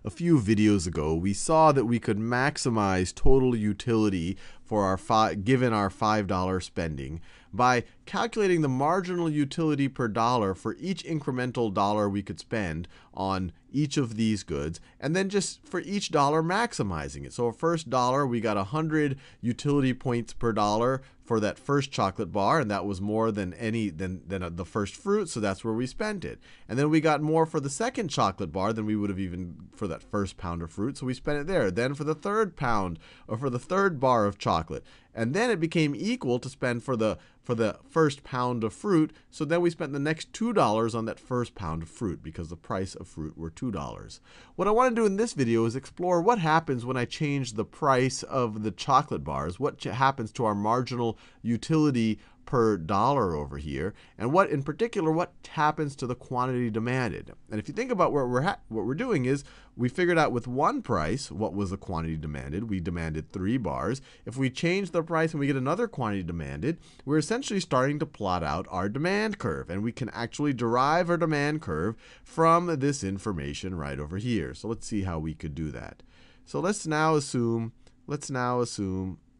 a few videos ago, we saw that we could maximize total utility for our given our $5 spending by calculating the marginal utility per dollar for each incremental dollar we could spend on each of these goods, and then just for each dollar maximizing it. So our first dollar, we got 100 utility points per dollar for that first chocolate bar, and that was more than the first fruit, so that's where we spent it. And then we got more for the second chocolate bar than we would have even for that first pound of fruit, so we spent it there. Then for the third pound, or for the third bar of chocolate, and then it became equal to spend for the first pound of fruit, so then we spent the next $2 on that first pound of fruit because the price of fruit were $2. What I want to do in this video is explore what happens when I change the price of the chocolate bars, what happens to our marginal utility per dollar over here, and what in particular, what happens to the quantity demanded. And if you think about what we're doing is we figured out with one price what was the quantity demanded. We demanded 3 bars. If we change the price and we get another quantity demanded, we're essentially starting to plot out our demand curve, and we can actually derive our demand curve from this information right over here. So let's see how we could do that. So let's now assume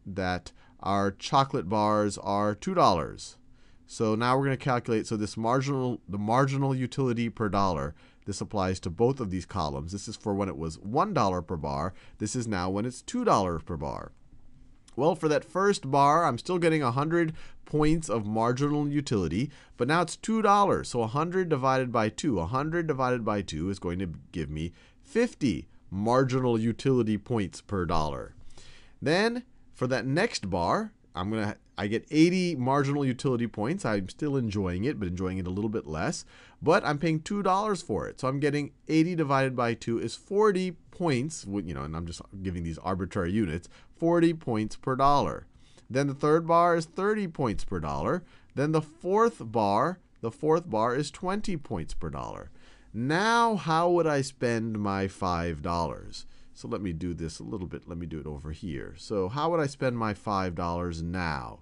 that our chocolate bars are $2. So now we're going to calculate, so the marginal utility per dollar, this applies to both of these columns. This is for when it was $1 per bar. This is now when it's $2 per bar. Well, for that first bar, I'm still getting 100 points of marginal utility, but now it's $2. So 100 divided by 2. 100 divided by 2 is going to give me 50 marginal utility points per dollar. Then for that next bar, I get 80 marginal utility points. I'm still enjoying it, but enjoying it a little bit less. But I'm paying $2 for it. So I'm getting 80 divided by 2 is 40 points, and I'm just giving these arbitrary units, 40 points per dollar. Then the third bar is 30 points per dollar. Then the fourth bar is 20 points per dollar. Now, how would I spend my $5? So let me do this a little bit. Let me do it over here. So how would I spend my $5 now?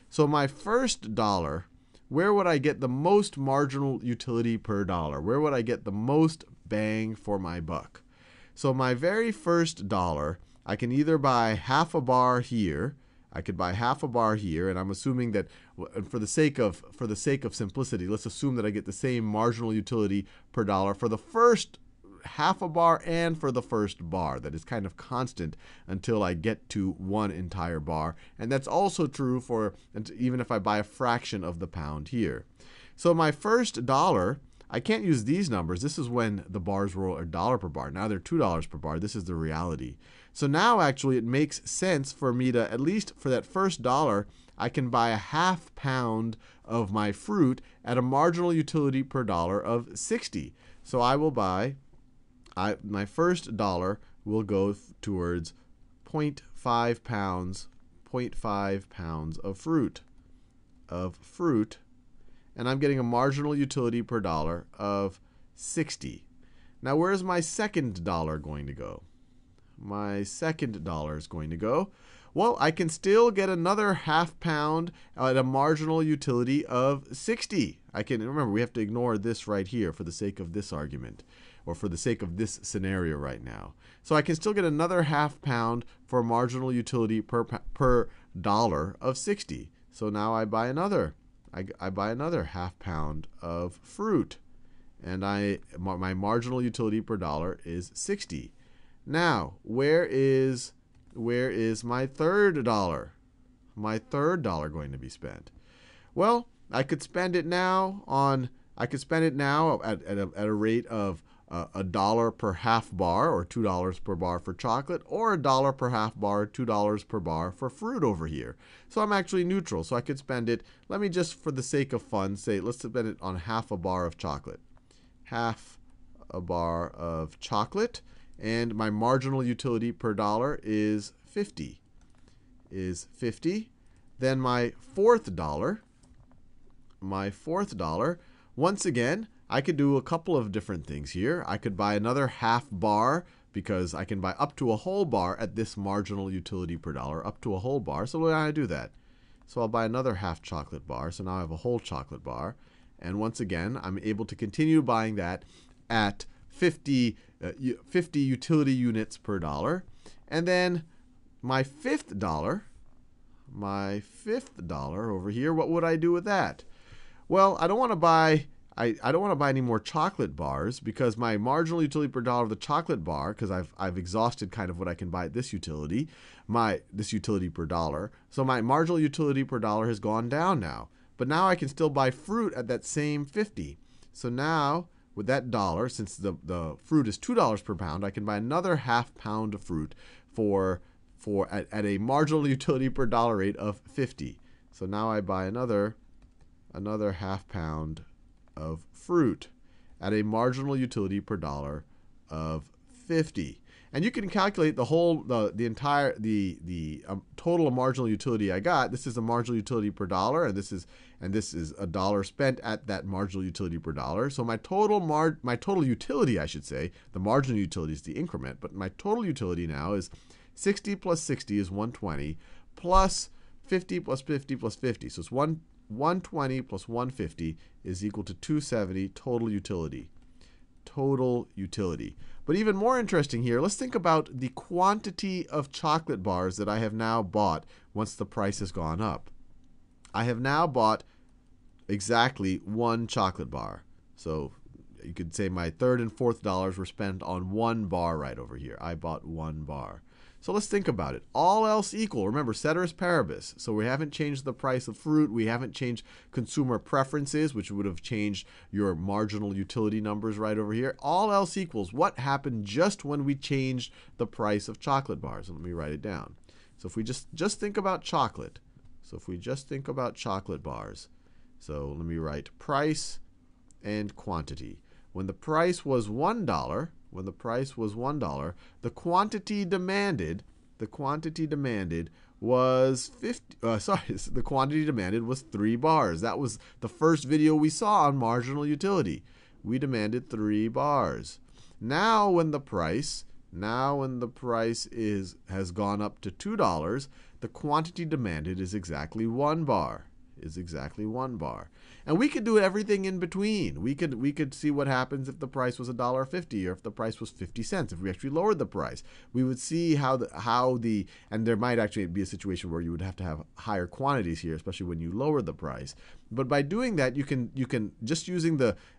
So my first dollar, where would I get the most marginal utility per dollar? Where would I get the most bang for my buck? So my very first dollar, I can either buy half a bar here. I could buy half a bar here, and I'm assuming that for the sake of simplicity, let's assume that I get the same marginal utility per dollar for the first half a bar and for the first bar. That is kind of constant until I get to one entire bar. And that's also true for even if I buy a fraction of the pound here. So my first dollar, I can't use these numbers. This is when the bars were $1 per bar. Now they're $2 per bar. This is the reality. So now actually it makes sense for me to, at least for that first dollar, I can buy a half pound of my fruit at a marginal utility per dollar of 60. So I will buy my first dollar will go towards 0.5 pounds of fruit, and I'm getting a marginal utility per dollar of 60. Now, where's my second dollar going to go? My second dollar is going to go, well, I can still get another half pound at a marginal utility of 60. Remember, we have to ignore this right here for the sake of this argument, or for the sake of this scenario right now. So I can still get another half pound for a marginal utility per dollar of 60. So now I buy another half pound of fruit, and my marginal utility per dollar is 60. Now, where is my third dollar? My third dollar going to be spent? Well, I could spend it now at a rate of $1 per half bar, or $2 per bar for chocolate, or $1 per half bar, $2 per bar for fruit over here. So I'm actually neutral. So I could spend it, let me just for the sake of fun say, let's spend it on half a bar of chocolate. Half a bar of chocolate, and my marginal utility per dollar is 50. Then my fourth dollar, once again, I could do a couple of different things here. I could buy another half bar, because I can buy up to a whole bar at this marginal utility per dollar, up to a whole bar. So why do I do that? So I'll buy another half chocolate bar. So now I have a whole chocolate bar. And once again, I'm able to continue buying that at 50 utility units per dollar. And then my fifth dollar over here, what would I do with that? Well, I don't want to buy any more chocolate bars, because my marginal utility per dollar of the chocolate bar, because I've exhausted kind of what I can buy at this utility, this utility per dollar. So my marginal utility per dollar has gone down now. But now I can still buy fruit at that same 50. So now with that dollar, since the fruit is $2 per pound, I can buy another half pound of fruit at a marginal utility per dollar rate of 50. So now I buy another half pound of fruit at a marginal utility per dollar of 50. And you can calculate the total marginal utility I got. This is a marginal utility per dollar, and this is a dollar spent at that marginal utility per dollar. So my total utility, I should say, the marginal utility is the increment, but my total utility now is 60 plus 60 is 120, plus 50 plus 50 plus 50. So it's 120 plus 150 is equal to 270 total utility. Total utility. But even more interesting here, let's think about the quantity of chocolate bars that I have now bought once the price has gone up. I have now bought exactly one chocolate bar. So you could say my third and fourth dollars were spent on one bar right over here. I bought one bar. So let's think about it. All else equal, remember, ceteris paribus. So we haven't changed the price of fruit. We haven't changed consumer preferences, which would have changed your marginal utility numbers right over here. All else equals, what happened just when we changed the price of chocolate bars? Let me write it down. So if we just think about chocolate. So if we just think about chocolate bars. So let me write price and quantity. When the price was $1, the quantity demanded was 3 bars. That was the first video we saw on marginal utility. We demanded 3 bars. Now when the price has gone up to $2, the quantity demanded is exactly 1 bar. And we could do everything in between. We could see what happens if the price was $1.50 or if the price was 50 cents. If we actually lowered the price, we would see and there might actually be a situation where you would have to have higher quantities here, especially when you lower the price. But by doing that, you can just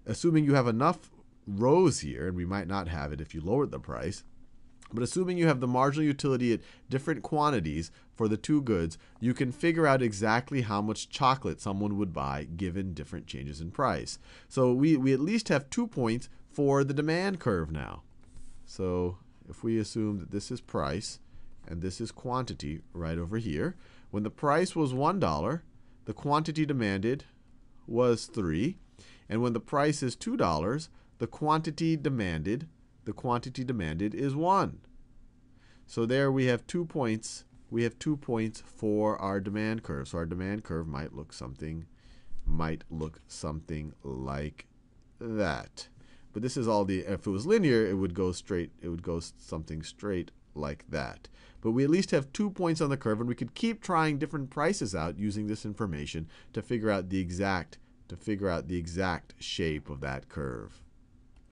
assuming you have enough rows here, and we might not have it if you lowered the price. But assuming you have the marginal utility at different quantities for the two goods, you can figure out exactly how much chocolate someone would buy given different changes in price. So we at least have 2 points for the demand curve now. So if we assume that this is price and this is quantity right over here, when the price was $1, the quantity demanded was 3. And when the price is $2, the quantity demanded is 1. So there we have 2 points. We have 2 points for our demand curve. So our demand curve might look something like that. But this is all if it was linear, it would go something straight like that. But we at least have 2 points on the curve, and we could keep trying different prices out using this information to figure out the exact shape of that curve.